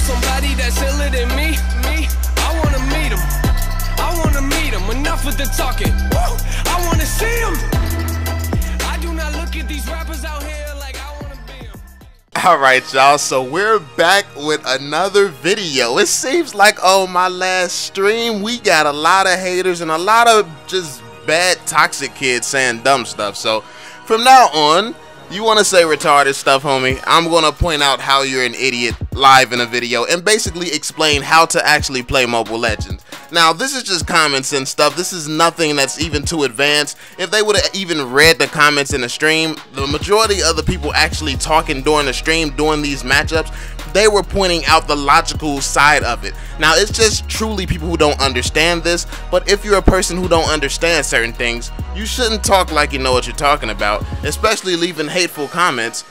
somebody that's iller than me. I wanna meet him. I wanna meet him. Enough with the talking. Woo! I wanna see him. I do not look at these rappers out here like I wanna be him. Alright, y'all, so we're back with another video. It seems like on my last stream we got a lot of haters and a lot of just bad toxic kids saying dumb stuff. So from now on, you want to say retarded stuff, homie, I'm going to point out how you're an idiot live in a video and basically explain how to actually play Mobile Legends. Now, this is just common sense stuff. This is nothing that's even too advanced. If they would have even read the comments in the stream, the majority of the people actually talking during the stream, during these matchups, they were pointing out the logical side of it. Now, it's just truly people who don't understand this, but if you're a person who don't understand certain things, you shouldn't talk like you know what you're talking about, especially leaving hateful comments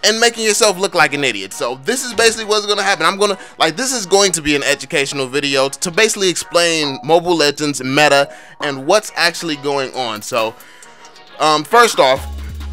and making yourself look like an idiot. So this is basically what's going to happen. This is going to be an educational video to basically explain Mobile Legends meta and what's actually going on. So first off,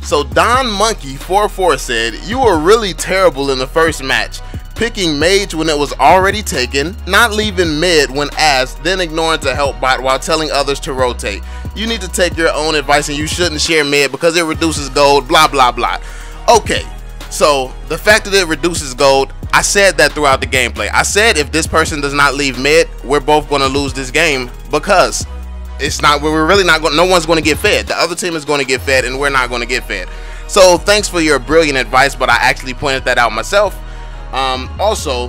so Don Monkey 44 said, "You were really terrible in the first match, picking mage when it was already taken, not leaving mid when asked, then ignoring to help bot while telling others to rotate. You need to take your own advice and you shouldn't share mid because it reduces gold, blah blah blah." Okay, so the fact that it reduces gold, I said that throughout the gameplay. I said if this person does not leave mid, we're both going to lose this game because we're really not going, no one's going to get fed. The other team is going to get fed and we're not going to get fed. So thanks for your brilliant advice, but I actually pointed that out myself. Also,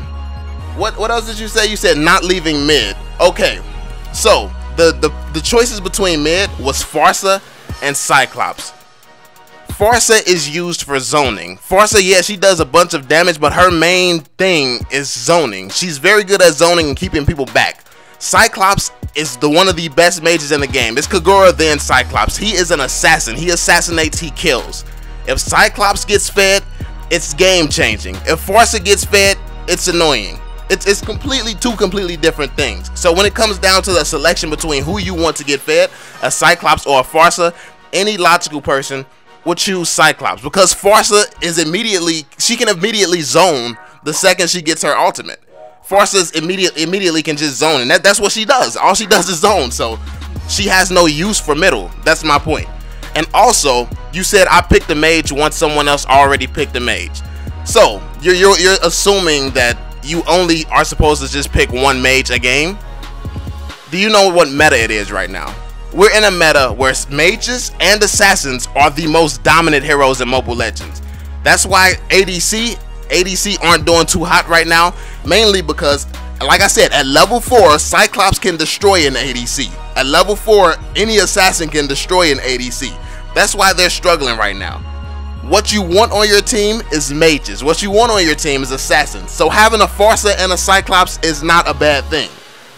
what else did you say? You said not leaving mid. Okay, so the choices between mid was Pharsa and Cyclops. Pharsa is used for zoning. Pharsa, yeah, she does a bunch of damage, but her main thing is zoning. She's very good at zoning and keeping people back. Cyclops is one of the best mages in the game. It's Kagura, then Cyclops. He is an assassin. He assassinates, he kills. If Cyclops gets fed, it's game changing. If Pharsa gets fed, it's annoying. It's two completely different things. So when it comes down to the selection between who you want to get fed, a Cyclops or a Pharsa, any logical person would choose Cyclops because Pharsa she can immediately zone the second she gets her ultimate. Pharsa immediately can just zone, and that's what she does. All she does is zone, so she has no use for middle. That's my point. And also, you said I picked the mage once someone else already picked the mage. So you're assuming that you only are supposed to just pick one mage a game. Do you know what meta it is right now? We're in a meta where mages and assassins are the most dominant heroes in Mobile Legends. That's why ADC aren't doing too hot right now, mainly because, like I said, at level 4, Cyclops can destroy an ADC. At level 4, any assassin can destroy an ADC. That's why they're struggling right now. What you want on your team is mages. What you want on your team is assassins. So having a Pharsa and a Cyclops is not a bad thing.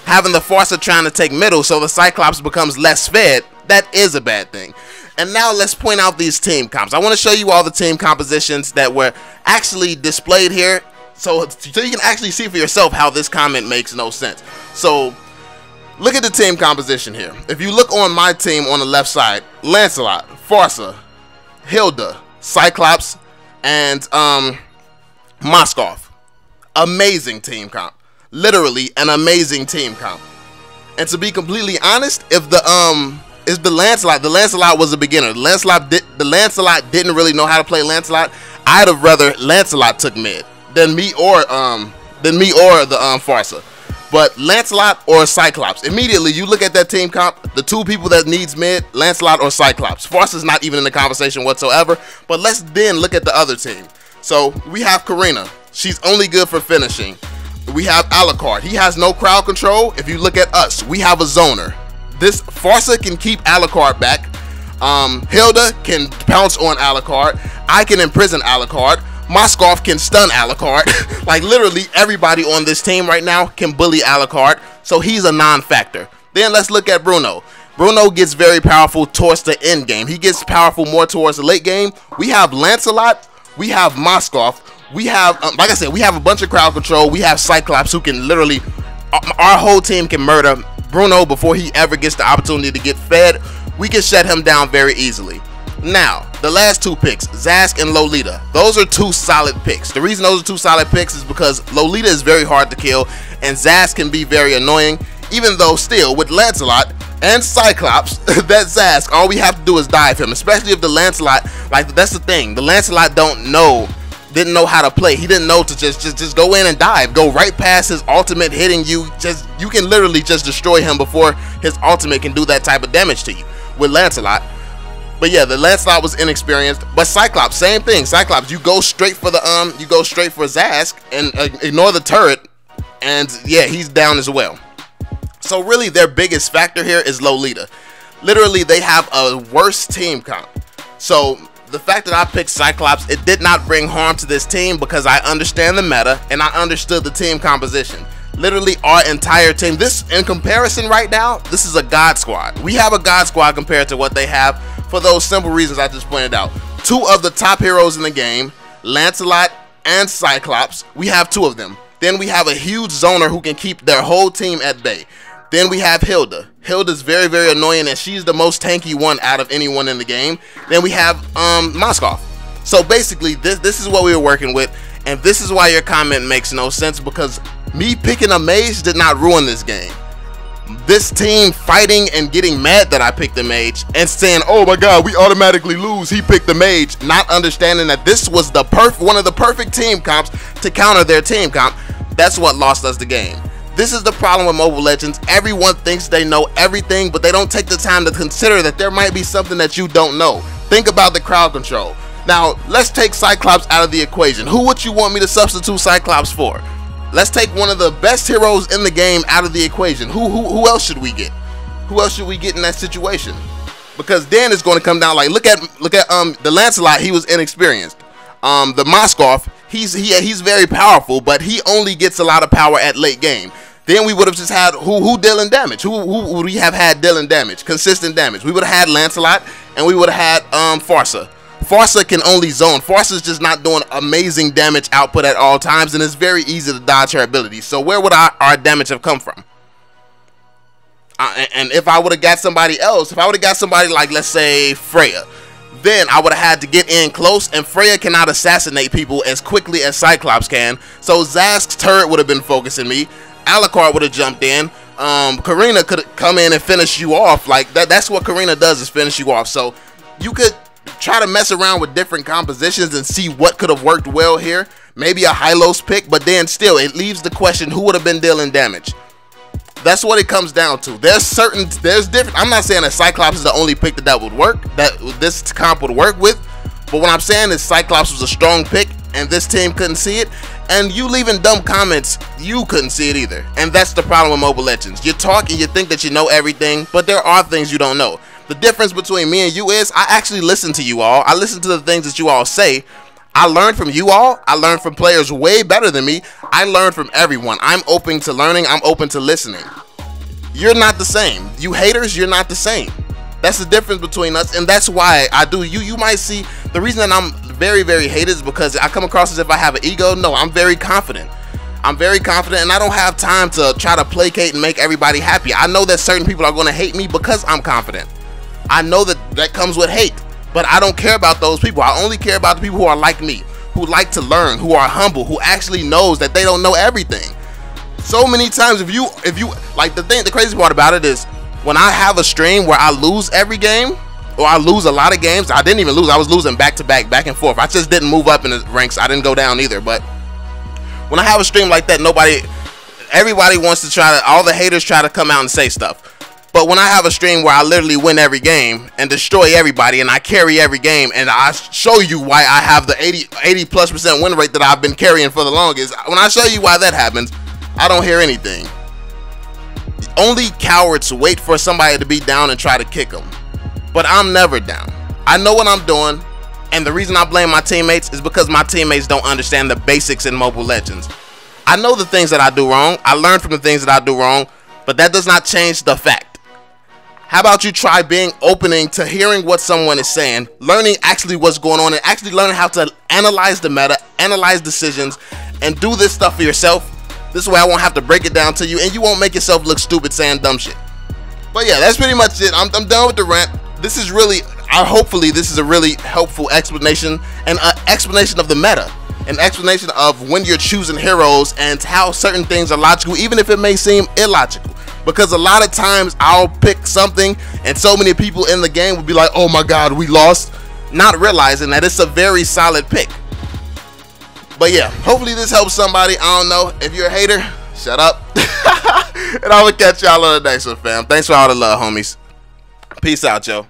Having the Pharsa trying to take middle so the Cyclops becomes less fed, that is a bad thing. And now let's point out these team comps. I want to show you all the team compositions that were actually displayed here so you can actually see for yourself how this comment makes no sense. So look at the team composition here. If you look on my team on the left side, Lancelot, Pharsa, Hilda, Cyclops, and Moskov. Amazing team comp. Literally an amazing team comp. And to be completely honest, if the Lancelot was a beginner. The Lancelot didn't really know how to play Lancelot. I'd have rather Lancelot took mid than me or the Pharsa. But Lancelot or Cyclops. Immediately you look at that team comp, the two people that needs mid, Lancelot or Cyclops. Pharsa's not even in the conversation whatsoever. But let's then look at the other team. So we have Karina. She's only good for finishing. We have Alucard. He has no crowd control. If you look at us, we have a zoner. This Pharsa can keep Alucard back. Hilda can pounce on Alucard. I can imprison Alucard. Moskov can stun Alucard. Like literally everybody on this team right now can bully Alucard. So he's a non-factor. Then let's look at Bruno. Bruno gets very powerful towards the end game. He gets powerful more towards the late game. We have Lancelot. We have Moskov. We have, like I said, we have a bunch of crowd control. We have Cyclops who can literally, our whole team can murder Bruno before he ever gets the opportunity to get fed. We can shut him down very easily. Now, the last two picks, Zask and Lolita, those are two solid picks. The reason those are two solid picks is because Lolita is very hard to kill and Zask can be very annoying, even though still with Lancelot and Cyclops, that Zask, all we have to do is dive him, especially if the Lancelot, like that's the thing, the Lancelot didn't know how to play. He didn't know to just go in and dive, go right past his ultimate hitting you. You can literally just destroy him before his ultimate can do that type of damage to you with Lancelot. But yeah, the Lancelot was inexperienced. But Cyclops, same thing. Cyclops, you go straight for the you go straight for Zask and ignore the turret, and yeah, he's down as well. So really, their biggest factor here is Lolita. Literally, they have a worse team comp. So the fact that I picked Cyclops, it did not bring harm to this team because I understand the meta and I understood the team composition. Literally our entire team, this in comparison right now, this is a god squad. We have a god squad compared to what they have for those simple reasons I just pointed out. Two of the top heroes in the game, Lancelot and Cyclops, we have two of them. Then we have a huge zoner who can keep their whole team at bay. Then we have Hilda. Hilda's very, very annoying, and she's the most tanky one out of anyone in the game. Then we have Moskov. So basically, this is what we were working with, and this is why your comment makes no sense, because me picking a mage did not ruin this game. This team fighting and getting mad that I picked the mage and saying, oh my god, we automatically lose, he picked the mage, not understanding that this was the one of the perfect team comps to counter their team comp. That's what lost us the game. This is the problem with Mobile Legends. Everyone thinks they know everything, but they don't take the time to consider that there might be something that you don't know. Think about the crowd control. Now, let's take Cyclops out of the equation. Who would you want me to substitute Cyclops for? Let's take one of the best heroes in the game out of the equation. Who else should we get? Who else should we get in that situation? Because then it's going to come down like, look at the Lancelot, he was inexperienced. The Moskov, he's very powerful, but he only gets a lot of power at late game. Then we would have just had who dealing damage. Who would we have had dealing damage, consistent damage? We would have had Lancelot, and we would have had Farsa. Farsa can only zone. Farsa's just not doing amazing damage output at all times, and it's very easy to dodge her abilities. So where would our damage have come from? And if I would have got somebody else, if I would have got somebody like, let's say, Freya, then I would have had to get in close, and Freya cannot assassinate people as quickly as Cyclops can. So Zask's turret would have been focusing me. Alucard would have jumped in. Karina could come in and finish you off. Like that's what Karina does, is finish you off. So you could try to mess around with different compositions and see what could have worked well here. Maybe a Hylos pick, but then still it leaves the question, who would have been dealing damage? That's what it comes down to. There's different. I'm not saying that Cyclops is the only pick that would work, that this comp would work with. But what I'm saying is Cyclops was a strong pick, and this team couldn't see it. And you leaving dumb comments, you couldn't see it either. And that's the problem with Mobile Legends. You talk and you think that you know everything, but there are things you don't know. The difference between me and you is I actually listen to you all. I listen to the things that you all say. I learned from you all. I learned from players way better than me. I learned from everyone. I'm open to learning. I'm open to listening. You're not the same. You haters, you're not the same. That's the difference between us, and that's why I do. You might see the reason that I'm very, very hated is because I come across as if I have an ego. No, I'm very confident. I'm very confident, and I don't have time to try to placate and make everybody happy. I know that certain people are going to hate me because I'm confident. I know that comes with hate, but I don't care about those people. I only care about the people who are like me, who like to learn, who are humble, who actually knows that they don't know everything. So many times, if you like, the crazy part about it is when I have a stream where I lose every game, or I lose a lot of games. I didn't even lose. I was losing back to back, back and forth. I just didn't move up in the ranks. I didn't go down either. But when I have a stream like that, everybody wants to all the haters try to come out and say stuff. But when I have a stream where I literally win every game and destroy everybody, and I carry every game, and I show you why I have the 80+% win rate that I've been carrying for the longest, when I show you why that happens, I don't hear anything. Only cowards wait for somebody to be down and try to kick them. But I'm never down. I know what I'm doing, and the reason I blame my teammates is because my teammates don't understand the basics in Mobile Legends. I know the things that I do wrong. I learn from the things that I do wrong, but that does not change the fact. How about you try being opening to hearing what someone is saying, learning actually what's going on, and actually learning how to analyze the meta, analyze decisions, and do this stuff for yourself. This way I won't have to break it down to you, and you won't make yourself look stupid saying dumb shit. But yeah, that's pretty much it. I'm done with the rant. This is really, hopefully this is a really helpful explanation, and an explanation of the meta, an explanation of when you're choosing heroes and how certain things are logical, even if it may seem illogical. Because a lot of times I'll pick something and so many people in the game will be like, oh my god, we lost, not realizing that it's a very solid pick. But yeah, hopefully this helps somebody. I don't know. If you're a hater, shut up. And I will catch y'all on the next one, fam. Thanks for all the love, homies. Peace out, yo.